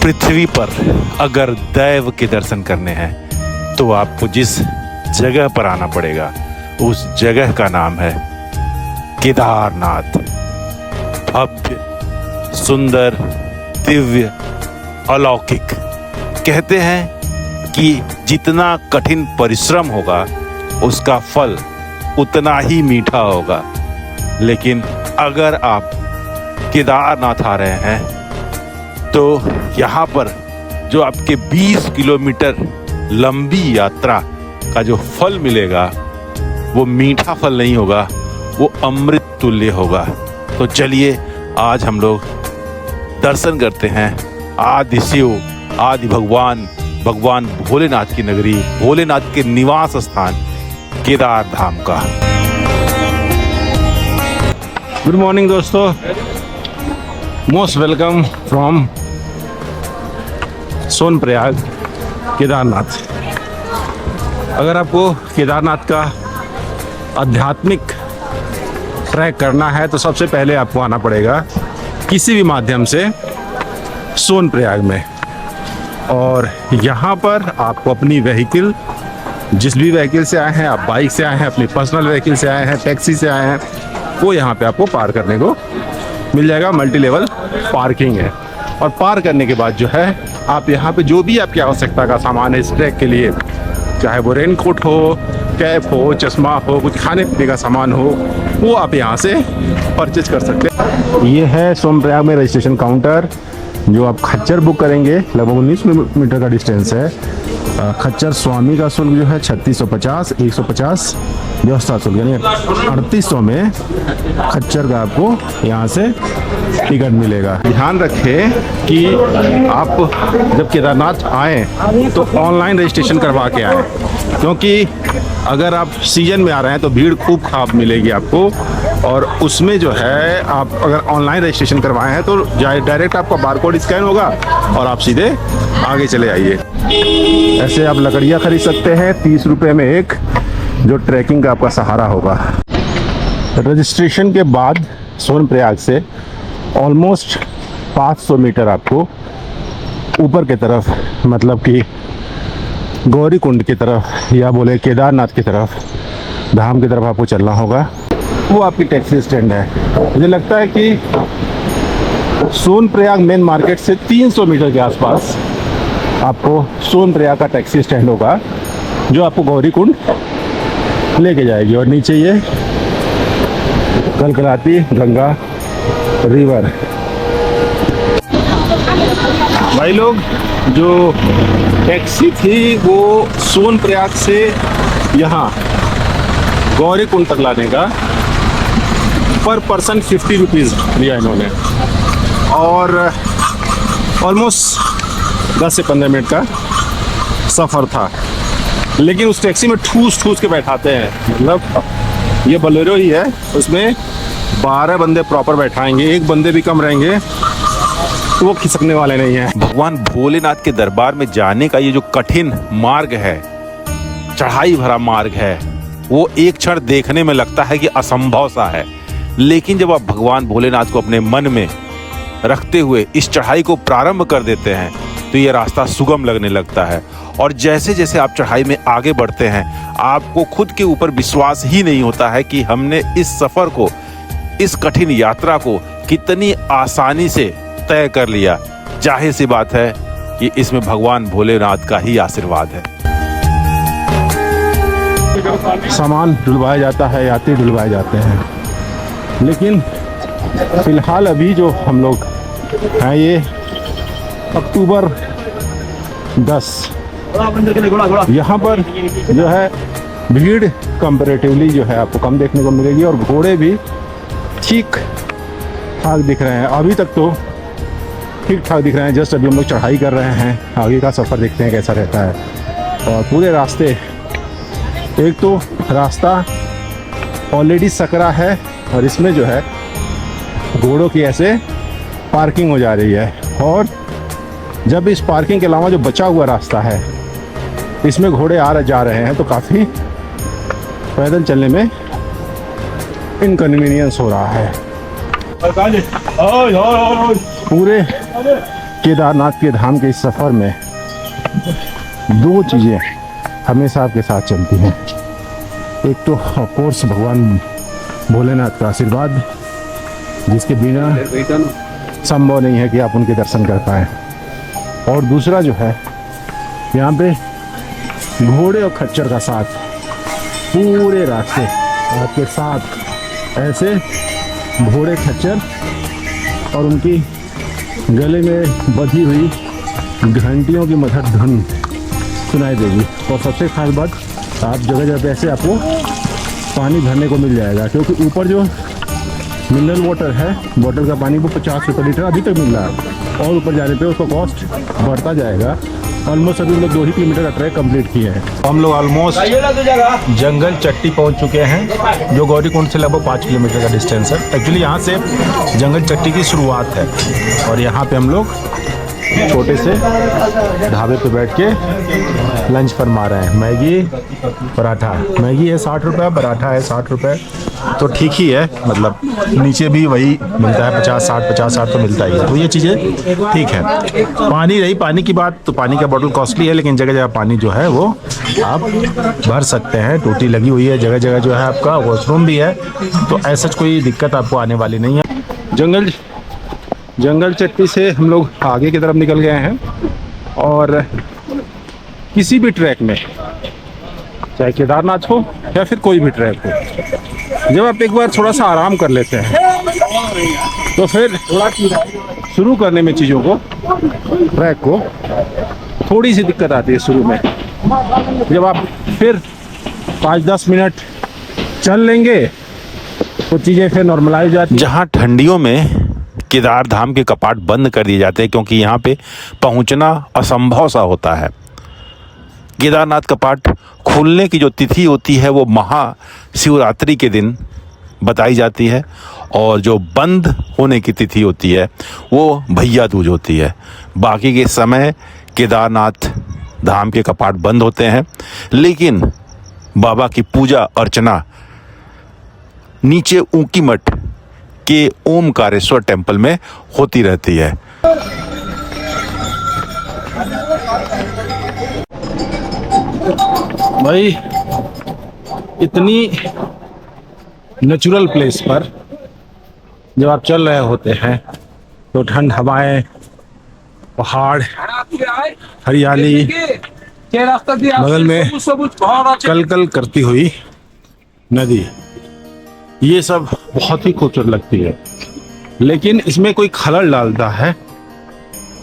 पृथ्वी पर अगर दैव के दर्शन करने हैं तो आपको जिस जगह पर आना पड़ेगा उस जगह का नाम है केदारनाथ। भव्य, सुंदर, दिव्य, अलौकिक। कहते हैं कि जितना कठिन परिश्रम होगा उसका फल उतना ही मीठा होगा। लेकिन अगर आप केदारनाथ आ रहे हैं तो यहाँ पर जो आपके 20 किलोमीटर लंबी यात्रा का जो फल मिलेगा वो मीठा फल नहीं होगा, वो अमृत तुल्य होगा। तो चलिए आज हम लोग दर्शन करते हैं आदि शिव, आदि भगवान भोलेनाथ की नगरी, भोलेनाथ के निवास स्थान केदार धाम का। गुड मॉर्निंग दोस्तों, most welcome from Sonprayag Kedarnath. अगर आपको केदारनाथ का आध्यात्मिक ट्रैक करना है तो सबसे पहले आपको आना पड़ेगा किसी भी माध्यम से सोनप्रयाग में। और यहाँ पर आपको अपनी व्हीकल, जिस भी व्हीकल से आए हैं, आप बाइक से आए हैं, अपनी पर्सनल व्हीकल से आए हैं, टैक्सी से आए हैं, वो यहाँ पे आपको पार करने को मिल जाएगा। मल्टी लेवल पार्किंग है। और पार करने के बाद जो है आप यहाँ पे जो भी आपकी आवश्यकता का सामान है इस ट्रैक के लिए, चाहे वो रेनकोट हो, कैप हो, चश्मा हो, कुछ खाने पीने का सामान हो, वो आप यहाँ से परचेज कर सकते हैं। ये है सोनप्रयाग में रजिस्ट्रेशन काउंटर। जो आप खच्चर बुक करेंगे, लगभग 19 किलोमीटर का डिस्टेंस है। खच्चर स्वामी का शुल्क जो है 3650, 150 व्यवस्था शुल्क, यानी 3800 में खच्चर का आपको यहाँ से टिकट मिलेगा। ध्यान रखें कि आप जब केदारनाथ आएँ तो ऑनलाइन रजिस्ट्रेशन करवा के आएँ, क्योंकि अगर आप सीजन में आ रहे हैं तो भीड़ खूब खाब मिलेगी आपको। और उसमें जो है आप अगर ऑनलाइन रजिस्ट्रेशन करवाए हैं तो डायरेक्ट आपका बारकोड स्कैन होगा और आप सीधे आगे चले आइए। ऐसे आप लकड़ियाँ खरीद सकते हैं 30 रुपये में एक, जो ट्रैकिंग का आपका सहारा होगा। रजिस्ट्रेशन के बाद सोनप्रयाग से ऑलमोस्ट 500 मीटर आपको ऊपर की तरफ, मतलब कि गौरीकुंड की तरफ या बोले केदारनाथ की तरफ, धाम की तरफ आपको चलना होगा। वो आपकी टैक्सी स्टैंड है। मुझे लगता है कि सोनप्रयाग मेन मार्केट से 300 मीटर के आसपास आपको सोनप्रयाग का टैक्सी स्टैंड होगा, जो आपको गौरीकुंड लेके जाएगी। और नीचे ये कलकलाती गंगा रिवर। भाई लोग, जो टैक्सी थी वो सोनप्रयाग से यहाँ गौरीकुंड तक लाने का पर पर्सन 50 रुपीज़ लिया इन्होंने। और ऑलमोस्ट 10 से 15 मिनट का सफ़र था। लेकिन उस टैक्सी में ठूस के बैठाते हैं, मतलब ये बोलेरो ही है, उसमें 12 बंदे प्रॉपर बैठाएंगे, एक बंदे भी कम रहेंगे तो वो खिसकने वाले नहीं हैं। भगवान भोलेनाथ के दरबार में जाने का ये जो कठिन मार्ग है, चढ़ाई भरा मार्ग है, वो एक क्षण देखने में लगता है कि असंभव सा है। लेकिन जब आप भगवान भोलेनाथ को अपने मन में रखते हुए इस चढ़ाई को प्रारंभ कर देते हैं तो ये रास्ता सुगम लगने लगता है। और जैसे जैसे आप चढ़ाई में आगे बढ़ते हैं आपको खुद के ऊपर विश्वास ही नहीं होता है कि हमने इस सफ़र को, इस कठिन यात्रा को कितनी आसानी से तय कर लिया। जाहिर सी बात है कि इसमें भगवान भोलेनाथ का ही आशीर्वाद है। सामान ढुलवाया जाता है, यात्री ढुलवाए जाते हैं। लेकिन फ़िलहाल अभी जो हम लोग हैं ये अक्टूबर 10, यहाँ पर जो है भीड़ कंपैरेटिवली जो है आपको कम देखने को मिलेगी और घोड़े भी ठीक ठाक दिख रहे हैं। अभी तक तो ठीक ठाक दिख रहे हैं। जस्ट अभी हम लोग चढ़ाई कर रहे हैं, आगे का सफ़र देखते हैं कैसा रहता है। और पूरे रास्ते, एक तो रास्ता ऑलरेडी सकरा है और इसमें जो है घोड़ों की ऐसे पार्किंग हो जा रही है। और जब इस पार्किंग के अलावा जो बचा हुआ रास्ता है इसमें घोड़े आ जा रहे हैं तो काफ़ी पैदल चलने में इनकन्वीनियंस हो रहा है। पूरे केदारनाथ के धाम के इस सफ़र में दो चीज़ें हमेशा आपके साथ चलती हैं। एक तो ऑफकोर्स भगवान भोलेनाथ का आशीर्वाद, जिसके बिना संभव नहीं है कि आप उनके दर्शन कर पाएँ। और दूसरा जो है, यहाँ पे घोड़े और खच्चर का साथ पूरे रास्ते आपके साथ, ऐसे घोड़े खच्चर और उनकी गले में बधी हुई घंटियों की मधुर धुन सुनाई देगी। और सबसे खास बात, आप जगह जगह पे ऐसे आपको पानी भरने को मिल जाएगा, क्योंकि ऊपर जो मिनरल वाटर है, बॉटल का पानी वो 50 रुपये लीटर अभी तक मिल रहा है, और ऊपर जाने पे उसका कॉस्ट बढ़ता जाएगा। ऑलमोस्ट अभी हम लोग 2 ही किलोमीटर का ट्रैक कंप्लीट किए हैं। हम लोग ऑलमोस्ट जंगल चट्टी पहुंच चुके हैं, जो गौरीकुंड से लगभग 5 किलोमीटर का डिस्टेंस है। एक्चुअली यहाँ से जंगल चट्टी की शुरुआत है, और यहाँ पे हम लोग छोटे से ढाबे पे बैठ के लंच फरमा रहे हैं। मैगी पराठा, मैगी है 60 रुपये, पराठा है 60 रुपये, तो ठीक ही है। मतलब नीचे भी वही मिलता है, 50-60 तो मिलता ही है, तो ये चीज़ें ठीक है। पानी रही पानी की बात, तो पानी का बॉटल कॉस्टली है, लेकिन जगह जगह पानी जो है वो आप भर सकते हैं। टोटी लगी हुई है, जगह जगह जो है आपका वॉशरूम भी है, तो ऐसा कोई दिक्कत आपको आने वाली नहीं है। जंगल चट्टी से हम लोग आगे की तरफ निकल गए हैं, और किसी भी ट्रैक में, चाहे केदारनाथ हो या फिर कोई भी ट्रैक हो, जब आप एक बार थोड़ा सा आराम कर लेते हैं तो फिर शुरू करने में चीज़ों को, ट्रैक को थोड़ी सी दिक्कत आती है शुरू में। जब आप फिर 5-10 मिनट चल लेंगे तो चीज़ें फिर नॉर्मलाइज हो जाती हैं। जहाँ ठंडियों में केदार धाम के कपाट बंद कर दिए जाते हैं, क्योंकि यहाँ पे पहुँचना असंभव सा होता है। केदारनाथ कपाट खुलने की जो तिथि होती है वो महाशिवरात्रि के दिन बताई जाती है, और जो बंद होने की तिथि होती है वो भैया दूज होती है। बाकी के समय केदारनाथ धाम के कपाट बंद होते हैं, लेकिन बाबा की पूजा अर्चना नीचे ऊंकी मठ के ओमकारेश्वर टेम्पल में होती रहती है। भाई इतनी नेचुरल प्लेस पर जब आप चल रहे होते हैं तो ठंड हवाएं, पहाड़, हरियाली, बगल में कल करती हुई नदी, ये सब बहुत ही खूबसूरत लगती है। लेकिन इसमें कोई खलल डालता है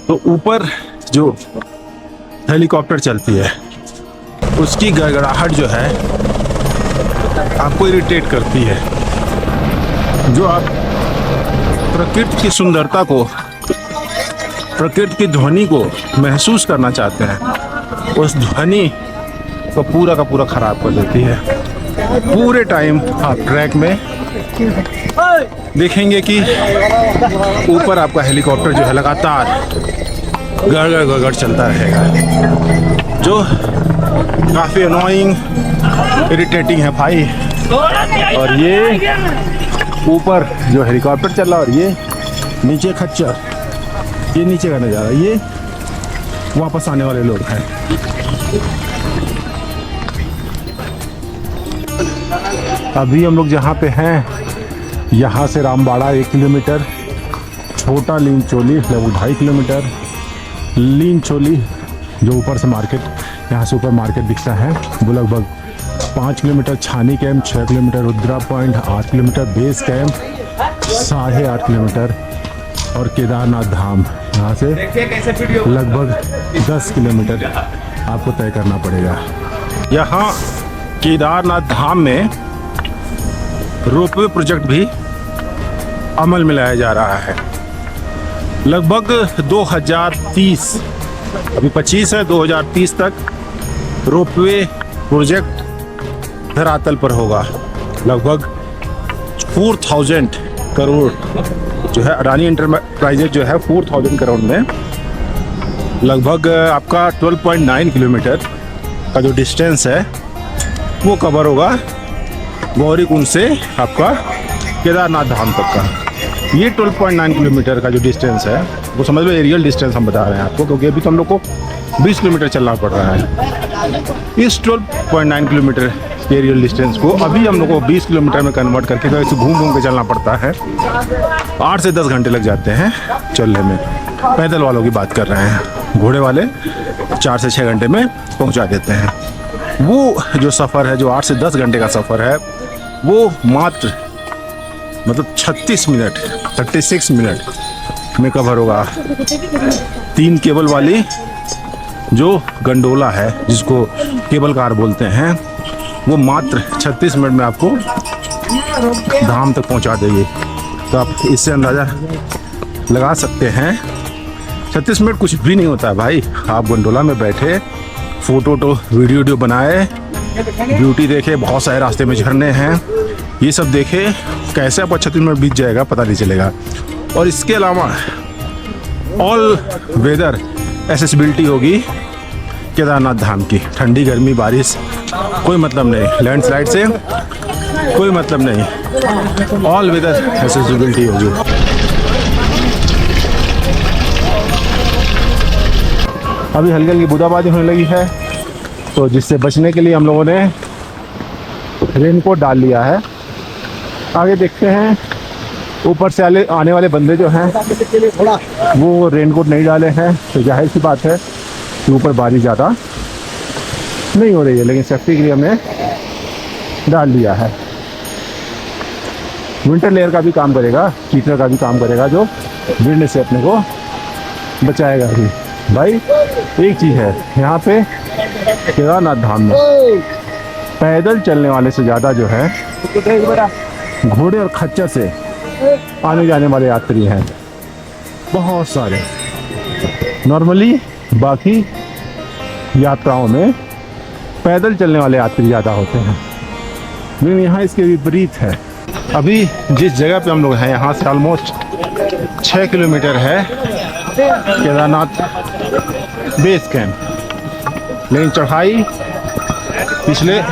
तो ऊपर जो हेलीकॉप्टर चलती है उसकी गड़गड़ाहट जो है आपको इरिटेट करती है। जो आप प्रकृति की सुंदरता को, प्रकृति की ध्वनि को महसूस करना चाहते हैं, उस ध्वनि को पूरा का पूरा खराब कर देती है। पूरे टाइम आप ट्रैक में देखेंगे कि ऊपर आपका हेलीकॉप्टर जो है लगातार गड़ चलता रहेगा, जो काफ़ी अनोइंग, इरिटेटिंग है भाई। और ये ऊपर जो हेलीकॉप्टर चल रहा है और ये नीचे खच्चर, ये नीचे का नज़ारा, ये वापस आने वाले लोग हैं। अभी हम लोग जहाँ पे हैं, यहाँ से रामबाड़ा 1 किलोमीटर, छोटा लीनचोली लगभग 2.5 किलोमीटर, लीनचोली जो ऊपर से मार्केट, यहाँ से ऊपर मार्केट दिखता है, वो लगभग 5 किलोमीटर, छानी camp 6 kilometre, Rudra point 8 kilometre, base camp 8.5 kilometre, और केदारनाथ धाम यहाँ से लगभग 10 किलोमीटर आपको तय करना पड़ेगा। यहाँ केदारनाथ धाम में रोपवे प्रोजेक्ट भी अमल में लाया जा रहा है। लगभग 2030, अभी 25 है, 2030 तक रोपवे प्रोजेक्ट धरातल पर होगा। लगभग 4000 करोड़ जो है अडानी एंटरप्राइजेज जो है 4000 करोड़ में लगभग आपका 12.9 किलोमीटर का जो डिस्टेंस है वो कवर होगा गौरीकुंड से आपका केदारनाथ धाम तक का। ये 12.9 किलोमीटर का जो डिस्टेंस है वो समझ लो एरियल डिस्टेंस हम बता रहे हैं आपको, क्योंकि अभी तो हम लोग को 20 किलोमीटर चलना पड़ रहा है। इस 12.9 किलोमीटर एरियल डिस्टेंस को अभी हम लोग को 20 किलोमीटर में कन्वर्ट करके तो ऐसे घूम घूम के चलना पड़ता है। 8 से 10 घंटे लग जाते हैं चलने में। पैदल वालों की बात कर रहे हैं, घोड़े वाले 4 से 6 घंटे में पहुंचा देते हैं। वो जो सफ़र है, जो 8 से 10 घंटे का सफ़र है, वो मात्र मतलब 36 मिनट में कवर होगा। 3 केबल वाली जो गंडोला है, जिसको केबल कार बोलते हैं, वो मात्र 36 मिनट में आपको धाम तक पहुंचा देगी। तो आप इससे अंदाज़ा लगा सकते हैं 36 मिनट कुछ भी नहीं होता है भाई। आप गंडोला में बैठे, फ़ोटो वीडियो बनाए, ब्यूटी देखे, बहुत सारे रास्ते में झरने हैं, ये सब देखे, कैसे आपको 36 मिनट बीत जाएगा पता नहीं चलेगा। और इसके अलावा ऑल वेदर एक्सेसिबिलिटी होगी केदारनाथ धाम की। ठंडी गर्मी बारिश कोई मतलब नहीं, लैंडस्लाइड से कोई मतलब नहीं, ऑल वेदर एक्सेसिबिलिटी होगी। अभी हल्की हल्की बूंदाबांदी होने लगी है, तो जिससे बचने के लिए हम लोगों ने रेनकोट डाल लिया है। आगे देखते हैं, ऊपर से आने वाले बंदे जो हैं वो रेनकोट नहीं डाले हैं, तो जाहिर सी बात है कि ऊपर बारिश ज़्यादा नहीं हो रही है, लेकिन सेफ्टी के लिए हमने डाल लिया है। विंटर लेयर का भी काम करेगा, हीटर का भी काम करेगा, जो गिरने से अपने को बचाएगा ही। भाई एक चीज़ है, यहाँ पे केदारनाथ धाम में पैदल चलने वाले से ज़्यादा जो है घोड़े और खच्चर से आने जाने वाले यात्री हैं बहुत सारे। नॉर्मली बाकी यात्राओं में पैदल चलने वाले यात्री ज़्यादा होते हैं, लेकिन यहाँ इसके विपरीत है। अभी जिस जगह पे हम लोग हैं, यहाँ से ऑलमोस्ट 6 किलोमीटर है केदारनाथ बेस कैंप, लेकिन चढ़ाई पिछले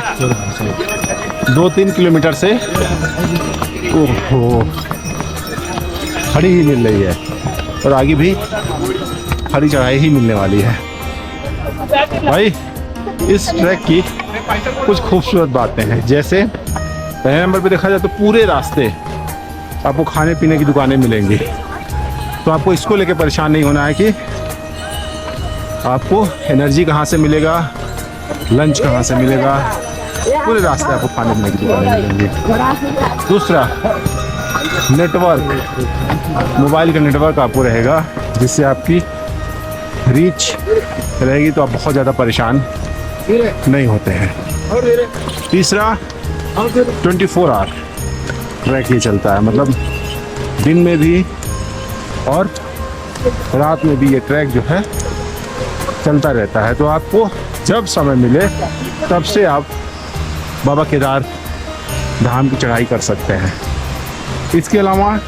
2-3 किलोमीटर से ओहो खड़ी ही मिल रही है, और आगे भी खड़ी चढ़ाई ही मिलने वाली है। भाई इस ट्रैक की कुछ खूबसूरत बातें हैं, जैसे पहले नंबर पे देखा जाए तो पूरे रास्ते आपको खाने पीने की दुकानें मिलेंगी, तो आपको इसको लेके परेशान नहीं होना है कि आपको एनर्जी कहाँ से मिलेगा, लंच कहाँ से मिलेगा। पूरे रास्ते आपको खाने पीने की दुकानें मिलेंगी। दूसरा, नेटवर्क, मोबाइल का नेटवर्क आपको रहेगा, जिससे आपकी रीच रहेगी, तो आप बहुत ज़्यादा परेशान नहीं होते हैं। तीसरा, 24 आवर ट्रैक ये चलता है, मतलब दिन में भी और रात में भी ये ट्रैक जो है चलता रहता है। तो आपको जब समय मिले तब से आप बाबा केदार धाम की चढ़ाई कर सकते हैं। इसके अलावा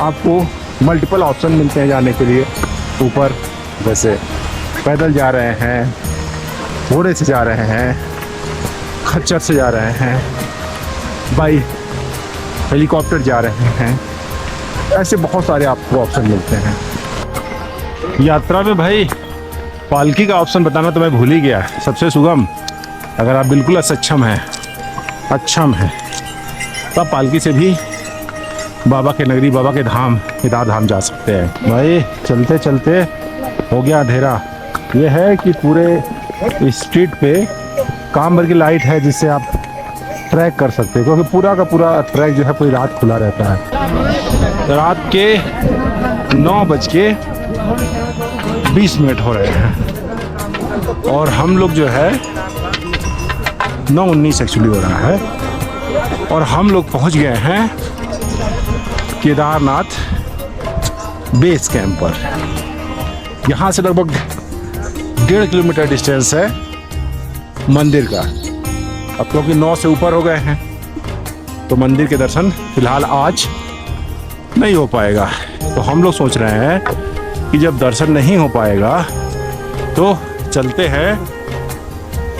आपको मल्टीपल ऑप्शन मिलते हैं जाने के लिए ऊपर, जैसे पैदल जा रहे हैं, घोड़े से जा रहे हैं, खच्चर से जा रहे हैं, बाई हेलीकॉप्टर जा रहे हैं, ऐसे बहुत सारे आपको ऑप्शन मिलते हैं। यात्रा में भाई पालकी का ऑप्शन बताना तो मैं भूल ही गया। सबसे सुगम, अगर आप बिल्कुल असक्षम हैं, अक्षम हैं, तो आप पालकी से भी बाबा के नगरी, बाबा के धाम केदार धाम जा सकते हैं। भाई चलते चलते हो गया अंधेरा। ये है कि पूरे स्ट्रीट पे काम भर की लाइट है, जिससे आप ट्रैक कर सकते हैं, क्योंकि पूरा का पूरा ट्रैक जो है पूरी रात खुला रहता है। रात के 9:20 हो रहे हैं और हम लोग जो है 9:19 एक्चुअली हो रहा है, और हम लोग पहुंच गए हैं केदारनाथ बेस कैंप पर। यहाँ से लगभग 1.5 किलोमीटर डिस्टेंस है मंदिर का। अब क्योंकि 9 से ऊपर हो गए हैं, तो मंदिर के दर्शन फिलहाल आज नहीं हो पाएगा। तो हम लोग सोच रहे हैं कि जब दर्शन नहीं हो पाएगा तो चलते हैं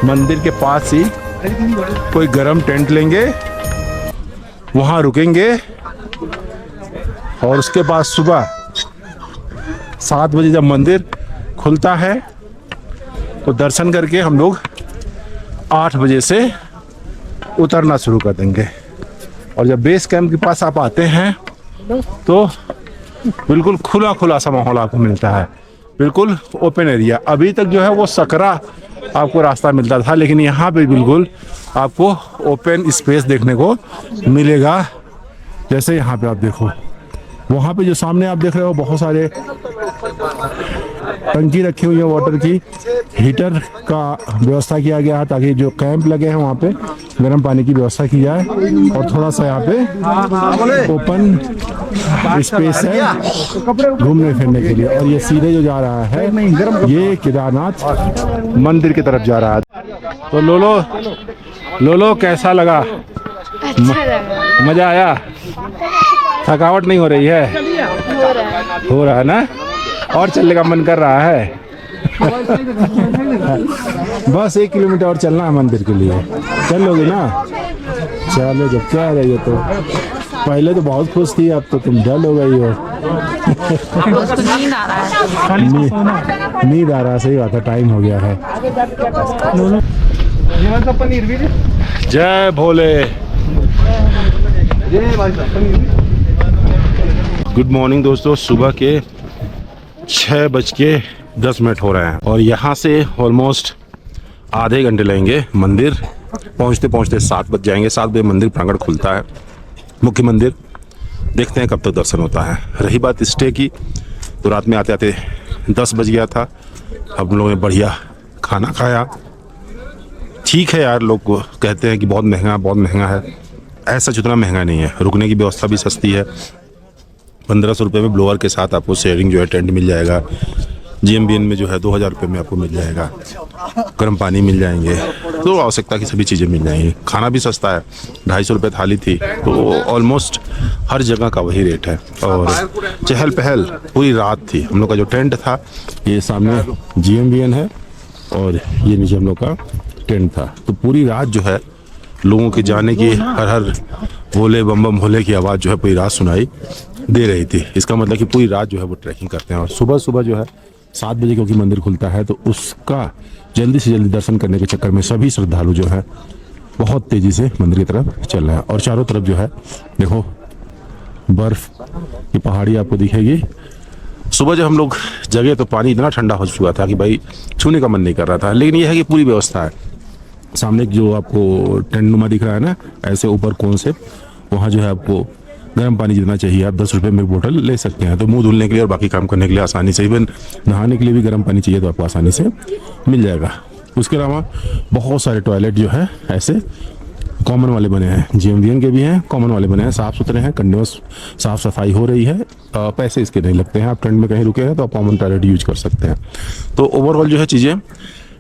मंदिर के पास ही कोई गरम टेंट लेंगे, वहाँ रुकेंगे, और उसके बाद सुबह 7 बजे जब मंदिर खुलता है तो दर्शन करके हम लोग 8 बजे से उतरना शुरू कर देंगे। और जब बेस कैंप के पास आप आते हैं तो बिल्कुल खुला खुला सा माहौल आपको मिलता है, बिल्कुल ओपन एरिया। अभी तक जो है वो सकरा आपको रास्ता मिलता था, लेकिन यहाँ पे बिल्कुल आपको ओपन स्पेस देखने को मिलेगा। जैसे यहाँ पे आप देखो, वहाँ पे जो सामने आप देख रहे हो बहुत सारे टंकी रखी हुई है वाटर की, हीटर का व्यवस्था किया गया है ताकि जो कैंप लगे हैं वहाँ पे गर्म पानी की व्यवस्था की जाए। और थोड़ा सा यहाँ पे ओपन स्पेस है घूमने फिरने के लिए। और ये सीधे जो जा रहा है ये केदारनाथ मंदिर की तरफ जा रहा है। तो लोलो कैसा लगा? अच्छा लगा। मजा आया? थकावट नहीं हो रही है? हो रहा है ना? और चलने का मन कर रहा है? बस 1 किलोमीटर और चलना है मंदिर के लिए। चल लोगे ना? चलो, जब क्या रही हो तो पहले तो बहुत खुश थी, अब तो तुम डल हो गई हो। नींद आ रहा है। नींद आ रहा है, सही बात है, टाइम हो गया है। जय भोले। गुड मॉर्निंग दोस्तों, सुबह के 6:10 हो रहे हैं और यहाँ से ऑलमोस्ट आधे घंटे लगेंगे। मंदिर पहुँचते पहुँचते 7 बज जाएंगे। 7 बजे मंदिर प्रांगण खुलता है, मुख्य मंदिर। देखते हैं कब तक दर्शन होता है। रही बात स्टे की, तो रात में आते आते 10 बज गया था। हम लोगों ने बढ़िया खाना खाया। ठीक है यार, लोग कहते हैं कि बहुत महंगा है। ऐसा उतना महंगा नहीं है। रुकने की व्यवस्था भी सस्ती है। 1500 रुपये में ब्लोअर के साथ आपको शेयरिंग जो है टेंट मिल जाएगा। GMBN में जो है 2000 रुपये में आपको मिल जाएगा। गर्म पानी मिल जाएंगे, तो आवश्यकता की सभी चीज़ें मिल जाएंगी। खाना भी सस्ता है, 250 रुपये थाली थी। तो ऑलमोस्ट हर जगह का वही रेट है। और चहल पहल पूरी रात थी। हम लोग का जो टेंट था, ये सामने GMBN है और ये नीचे हम लोग का टेंट था। तो पूरी रात जो है लोगों के जाने की हर हर भोले बम बम भोले की आवाज़ जो है पूरी रात सुनाई दे रही थी। इसका मतलब कि पूरी रात जो है वो ट्रैकिंग करते हैं। और सुबह सुबह जो है 7 बजे क्योंकि मंदिर खुलता है, तो उसका जल्दी से जल्दी दर्शन करने के चक्कर में सभी श्रद्धालु जो है बहुत तेज़ी से मंदिर की तरफ चल रहे हैं। और चारों तरफ जो है देखो बर्फ़ की पहाड़ी आपको दिखेगी। सुबह जब हम लोग जगे तो पानी इतना ठंडा हो चुका था कि भाई छूने का मन नहीं कर रहा था। लेकिन यह है कि पूरी व्यवस्था है। सामने जो आपको टेंट नुमा दिख रहा है ना, ऐसे ऊपर कौन से, वहाँ जो है आपको गर्म पानी जितना चाहिए आप 10 रुपये में बोतल ले सकते हैं। तो मुंह धुलने के लिए और बाकी काम करने के लिए आसानी से, इवन नहाने के लिए भी गर्म पानी चाहिए तो आपको आसानी से मिल जाएगा। उसके अलावा बहुत सारे टॉयलेट जो है ऐसे कॉमन वाले बने हैं, GMBN के भी हैं, कॉमन वाले बने हैं, साफ़ सुथरे हैं, कंटिन्यूस साफ़ सफाई हो रही है। पैसे इसके नहीं लगते हैं। आप टेंट में कहीं रुके हैं तो आप कॉमन टॉयलेट यूज कर सकते हैं। तो ओवरऑल जो है चीज़ें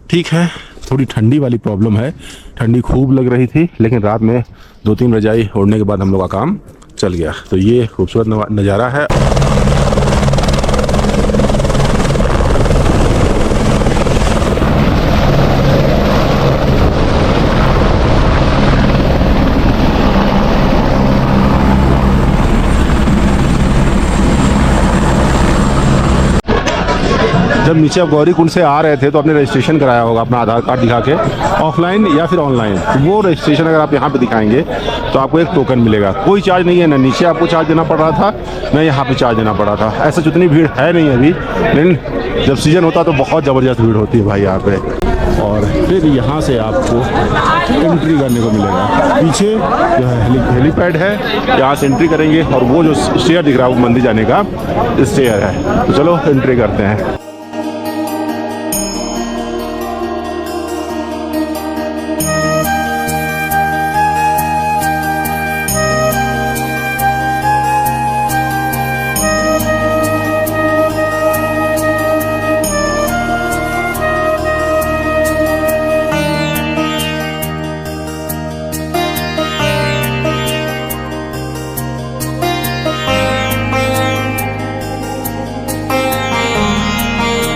ठीक है। थोड़ी ठंडी वाली प्रॉब्लम है, ठंडी खूब लग रही थी, लेकिन रात में 2-3 रजाई ओढ़ने के बाद हम लोग का काम चल गया। तो ये खूबसूरत नज़ारा है। जब नीचे आप गौरी कुंड से आ रहे थे तो आपने रजिस्ट्रेशन कराया होगा अपना आधार कार्ड दिखा के, ऑफलाइन या फिर ऑनलाइन। तो वो रजिस्ट्रेशन अगर आप यहाँ पे दिखाएंगे तो आपको एक टोकन मिलेगा। कोई चार्ज नहीं है, ना नीचे आपको चार्ज देना पड़ रहा था, ना यहाँ पे चार्ज देना पड़ रहा था। ऐसा जितनी भीड़ है नहीं अभी, लेकिन जब सीजन होता तो बहुत ज़बरदस्त भीड़ होती है भाई यहाँ पे। और फिर यहाँ से आपको एंट्री करने को मिलेगा। पीछे जो है हेलीपैड है, यहाँ से एंट्री करेंगे और वो जो स्टेयर दिख रहा है वो मंदिर जाने का स्टेयर है। तो चलो एंट्री करते हैं।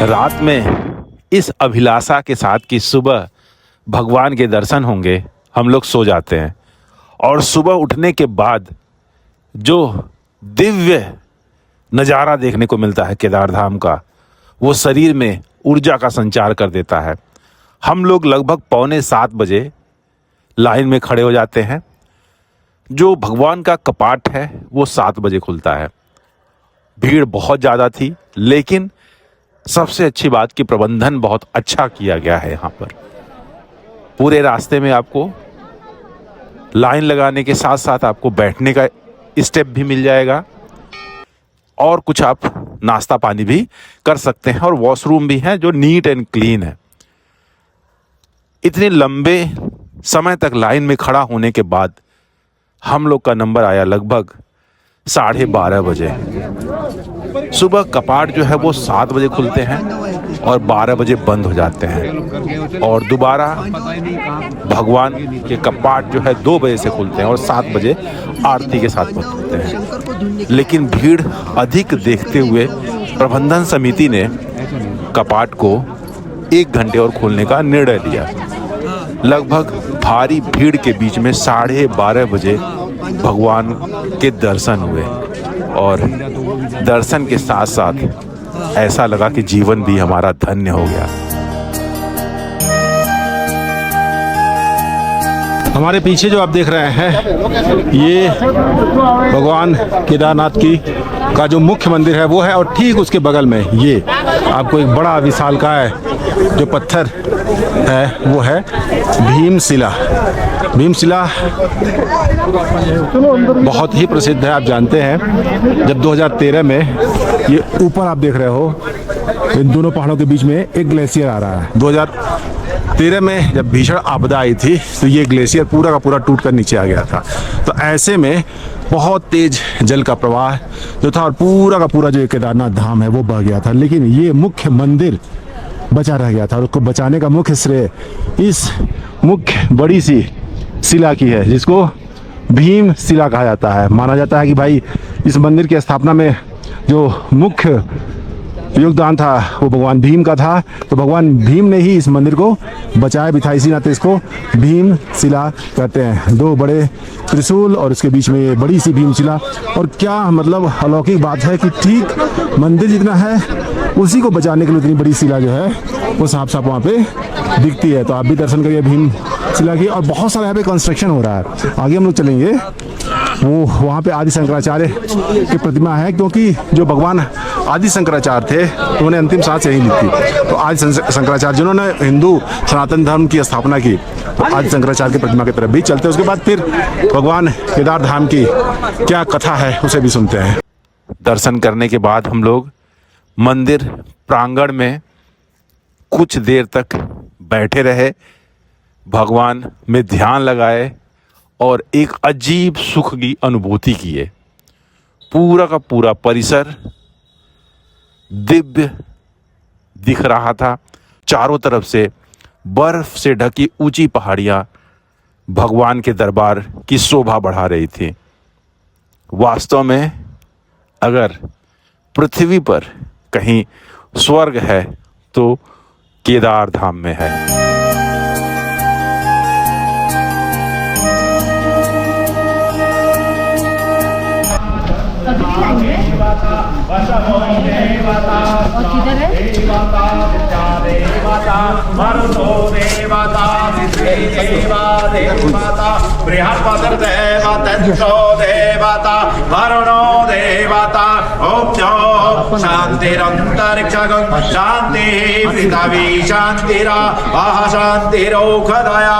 रात में इस अभिलाषा के साथ कि सुबह भगवान के दर्शन होंगे, हम लोग सो जाते हैं। और सुबह उठने के बाद जो दिव्य नज़ारा देखने को मिलता है केदार धाम का, वो शरीर में ऊर्जा का संचार कर देता है। हम लोग लगभग 6:45 बजे लाइन में खड़े हो जाते हैं। जो भगवान का कपाट है वो 7 बजे खुलता है। भीड़ बहुत ज़्यादा थी, लेकिन सबसे अच्छी बात कि प्रबंधन बहुत अच्छा किया गया है। यहाँ पर पूरे रास्ते में आपको लाइन लगाने के साथ साथ आपको बैठने का स्टेप भी मिल जाएगा और कुछ आप नाश्ता पानी भी कर सकते हैं, और वॉशरूम भी है जो नीट एंड क्लीन है। इतने लंबे समय तक लाइन में खड़ा होने के बाद हम लोग का नंबर आया लगभग 12:30 बजे। सुबह कपाट जो है वो 7 बजे खुलते हैं और 12 बजे बंद हो जाते हैं, और दोबारा भगवान के कपाट जो है 2 बजे से खुलते हैं और 7 बजे आरती के साथ बंद होते हैं। लेकिन भीड़ अधिक देखते हुए प्रबंधन समिति ने कपाट को 1 घंटे और खोलने का निर्णय लिया। लगभग भारी भीड़ के बीच में 12:30 बजे भगवान के दर्शन हुए, और दर्शन के साथ साथ ऐसा लगा कि जीवन भी हमारा धन्य हो गया। हमारे पीछे जो आप देख रहे हैं ये भगवान केदारनाथ की का जो मुख्य मंदिर है वो है, और ठीक उसके बगल में ये आपको एक बड़ा विशालकाय जो पत्थर है वो है भीमशिला। भीमशिला बहुत ही प्रसिद्ध है, आप जानते हैं। जब 2013 में ये ऊपर आप देख रहे हो इन दोनों पहाड़ों के बीच में एक ग्लेशियर आ रहा है। 2013 में जब भीषण आपदा आई थी तो ये ग्लेशियर पूरा का पूरा टूट कर नीचे आ गया था। तो ऐसे में बहुत तेज जल का प्रवाह जो था और पूरा का पूरा जो केदारनाथ धाम है वो बह गया था, लेकिन ये मुख्य मंदिर बचा रह गया था, और उसको बचाने का मुख्य श्रेय इस मुख्य बड़ी सी शिला की है, जिसको भीम शिला कहा जाता है। माना जाता है कि भाई इस मंदिर की स्थापना में जो मुख्य योगदान था वो भगवान भीम का था, तो भगवान भीम ने ही इस मंदिर को बचाया भी था, इसी नाते इसको भीम शिला कहते हैं। 2 बड़े त्रिशूल और इसके बीच में ये बड़ी सी भीम शिला, और क्या मतलब अलौकिक बात है कि ठीक मंदिर जितना है उसी को बचाने के लिए इतनी बड़ी शिला जो है वो साफ साफ वहाँ पे दिखती है। तो आप भी दर्शन करिए भीम शिला की, और बहुत सारा यहाँ पे कंस्ट्रक्शन हो रहा है। आगे हम लोग चलेंगे, वो वहाँ पे आदि शंकराचार्य की प्रतिमा है, क्योंकि जो भगवान आदि शंकराचार्य थे तो उन्होंने अंतिम सांस यही ली थी। तो आदि शंकराचार्य जिन्होंने हिंदू सनातन धर्म की स्थापना की, तो आदि शंकराचार्य की प्रतिमा की तरफ भी चलते हैं। उसके बाद फिर भगवान केदार धाम की क्या कथा है उसे भी सुनते हैं। दर्शन करने के बाद हम लोग मंदिर प्रांगण में कुछ देर तक बैठे रहे, भगवान में ध्यान लगाए और एक अजीब सुख की अनुभूति किए। पूरा का पूरा परिसर दिव्य दिख रहा था। चारों तरफ से बर्फ से ढकी ऊंची पहाड़ियां भगवान के दरबार की शोभा बढ़ा रही थी। वास्तव में अगर पृथ्वी पर कहीं स्वर्ग है तो केदार धाम में है। शांतिरंतरिक्षगं शांति पृथ्वी शांतिराह शांतिरौषधया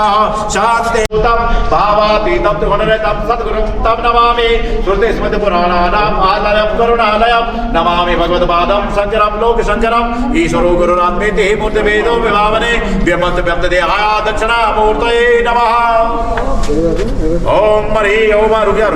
शांतियुतं भावातीतं त्रिगुणरहितं सद्गुरुं तं नमामि। श्रुतिस्मृतिपुराणानाम् आलयं करुणालयं नमामि भगवत्पादं शंकरं लोकशंकरम् ईश्वरो गुरुरात्मेति मूर्तिभेदो विभावने व्यमन्त व्यक्तदेहाय दक्षिणामूर्तये नमः। ओम हरि ओम रुक्या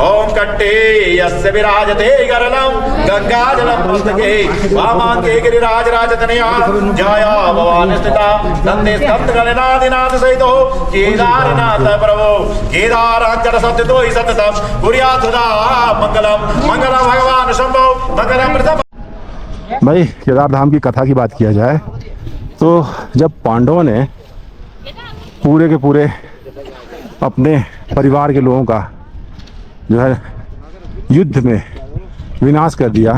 ओम कट्टे यस्य विराजते गरलं गंगाजलं पुस्तके वामांके गिरिराज राजतनया जया भवानी स्थिता नंदे स्कंद गणनादिनाथ सहितो केदारनाथ प्रभो केदारांचल सत्यतो हि सततम कुर्यात् सदा मंगलम मंगलम भगवान शंभो मंगलम प्रथम। भाई केदार धाम की कथा की बात किया जाए तो जब पांडवों ने पूरे के पूरे अपने परिवार के लोगों का जो है युद्ध में विनाश कर दिया,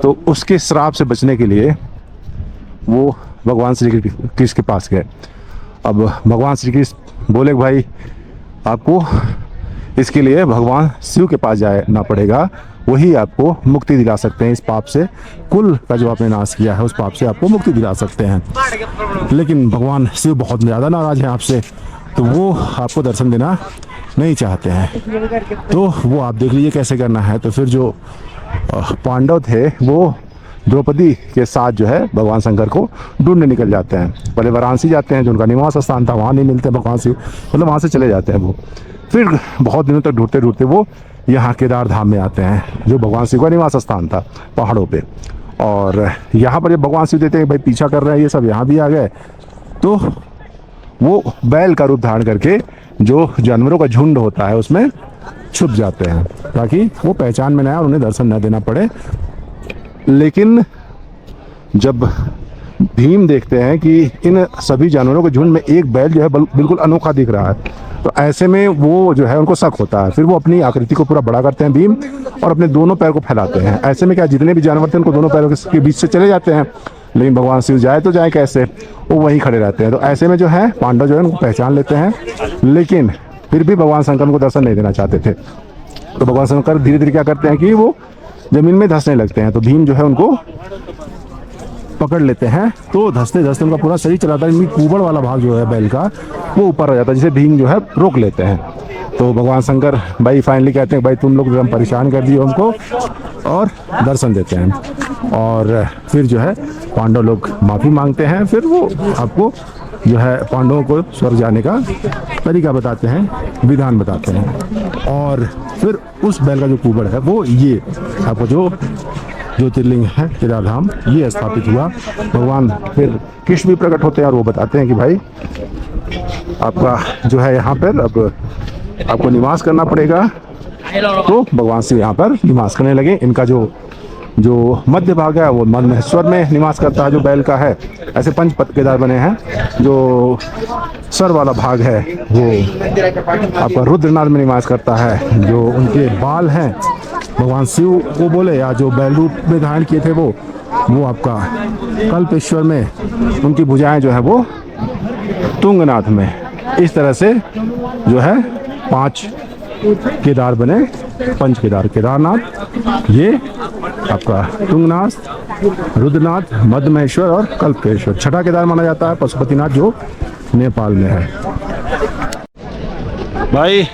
तो उसके श्राप से बचने के लिए वो भगवान श्री कृष्ण के पास गए। अब भगवान श्री कृष्ण बोले भाई आपको इसके लिए भगवान शिव के पास जाना पड़ेगा, वही आपको मुक्ति दिला सकते हैं इस पाप से, कुल का जो आपने नाश किया है उस पाप से आपको मुक्ति दिला सकते हैं। लेकिन भगवान शिव बहुत ज़्यादा नाराज हैं आपसे, तो वो आपको दर्शन देना नहीं चाहते हैं। तो वो आप देख लीजिए कैसे करना है। तो फिर जो पांडव थे वो द्रौपदी के साथ जो है भगवान शंकर को ढूंढने निकल जाते हैं। पहले वाराणसी जाते हैं, जो उनका निवास स्थान था, वहाँ नहीं मिलते भगवान शिव, मतलब वहाँ से चले जाते हैं वो। फिर बहुत दिनों तक ढूंढते ढूंढते वो यहाँ केदार धाम में आते हैं, जो भगवान शिव का निवास स्थान था पहाड़ों पे। और यहाँ पर जब भगवान शिव देते हैं भाई पीछा कर रहे हैं ये सब, यहाँ भी आ गए, तो वो बैल का रूप धारण करके जो जानवरों का झुंड होता है उसमें छुप जाते हैं, ताकि वो पहचान में न आए और उन्हें दर्शन न देना पड़े। लेकिन जब भीम देखते हैं कि इन सभी जानवरों के झुंड में एक बैल जो है बिल्कुल अनोखा दिख रहा है, तो ऐसे में वो जो है उनको शक होता है। फिर वो अपनी आकृति को पूरा बड़ा करते हैं भीम, और अपने दोनों पैर को फैलाते हैं। ऐसे में क्या जितने भी जानवर थे उनको दोनों पैरों के बीच से चले जाते हैं। लेकिन भगवान शिव जाए तो जाए कैसे, वो वहीं खड़े रहते हैं। तो ऐसे में जो है पांडव जो है उनको पहचान लेते हैं, लेकिन फिर भी भगवान शंकर को दर्शन नहीं देना चाहते थे। तो भगवान शंकर धीरे धीरे क्या करते हैं कि वो जमीन में धंसने लगते हैं। तो भीम जो है उनको पकड़ लेते हैं, तो धंसते धंसते उनका पूरा शरीर चलाता है, कुबड़ वाला भाग जो है बैल का वो ऊपर आ जाता है, जिसे भीम जो है रोक लेते हैं। तो भगवान शंकर भाई फाइनली कहते हैं भाई तुम लोग एकदम परेशान कर दिए हमको, और दर्शन देते हैं। और फिर जो है पांडव लोग माफ़ी मांगते हैं। फिर वो आपको जो है पांडवों को स्वर्ग जाने का तरीका बताते हैं, विधान बताते हैं। और फिर उस बैल का जो कुबड़ है वो ये आपको जो ज्योतिर्लिंग है केदार धाम, ये स्थापित हुआ। भगवान फिर कृष्ण भी प्रकट होते हैं और वो बताते हैं कि भाई आपका जो है यहाँ पर अब आपको निवास करना पड़ेगा। तो भगवान शिव यहाँ पर निवास करने लगे। इनका जो मध्य भाग है वो मध्य महेश्वर में निवास करता है, जो बैल का है। ऐसे 5 केदार बने हैं। जो सर वाला भाग है वो आपका रुद्रनाथ में निवास करता है। जो उनके बाल हैं भगवान शिव को बोले, या जो बैल रूप में धारण किए थे वो आपका कल्पेश्वर में, उनकी भुजाएं जो है वो तुंगनाथ में। इस तरह से जो है 5 केदार बने, 5 केदार, केदारनाथ, ये आपका तुंगनाथ, रुद्रनाथ, मध्य महेश्वर और कल्पेश्वर। छठा केदार माना जाता है पशुपतिनाथ, जो नेपाल में है। भाई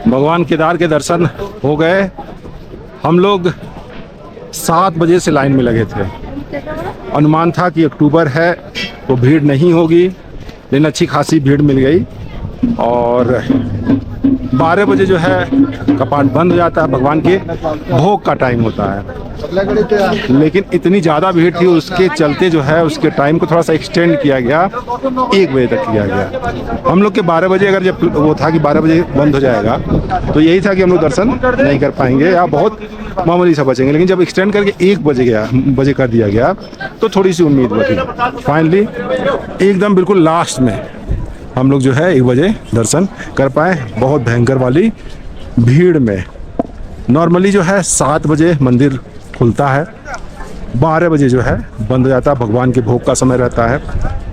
भगवान केदार के दर्शन हो गए। हम लोग 7 बजे से लाइन में लगे थे। अनुमान था कि अक्टूबर है तो भीड़ नहीं होगी, लेकिन अच्छी खासी भीड़ मिल गई। और 12 बजे जो है कपाट बंद हो जाता है, भगवान के भोग का टाइम होता है। लेकिन इतनी ज़्यादा भीड़ थी, उसके चलते जो है उसके टाइम को थोड़ा सा एक्सटेंड किया गया, 1 बजे तक किया गया। हम लोग के 12 बजे अगर जब वो था कि 12 बजे बंद हो जाएगा, तो यही था कि हम लोग दर्शन नहीं कर पाएंगे या बहुत मामूली सा बचेंगे। लेकिन जब एक्सटेंड करके 1 बजे कर दिया गया तो थोड़ी सी उम्मीद बची। फाइनली एकदम बिल्कुल लास्ट में हम लोग जो है 1 बजे दर्शन कर पाए, बहुत भयंकर वाली भीड़ में। नॉर्मली जो है 7 बजे मंदिर खुलता है, 12 बजे जो है बंद हो जाता है, भगवान के भोग का समय रहता है।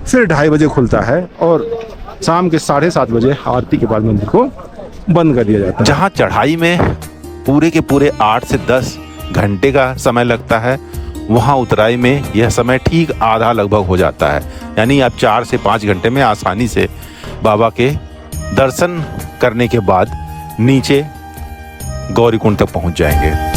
फिर 2:30 बजे खुलता है और शाम के 7:30 बजे आरती के बाद मंदिर को बंद कर दिया जाता है। जहाँ चढ़ाई में पूरे के पूरे 8 से 10 घंटे का समय लगता है, वहाँ उतराई में यह समय ठीक आधा लगभग हो जाता है। यानी आप 4 से 5 घंटे में आसानी से बाबा के दर्शन करने के बाद नीचे गौरीकुंड तक पहुँच जाएंगे।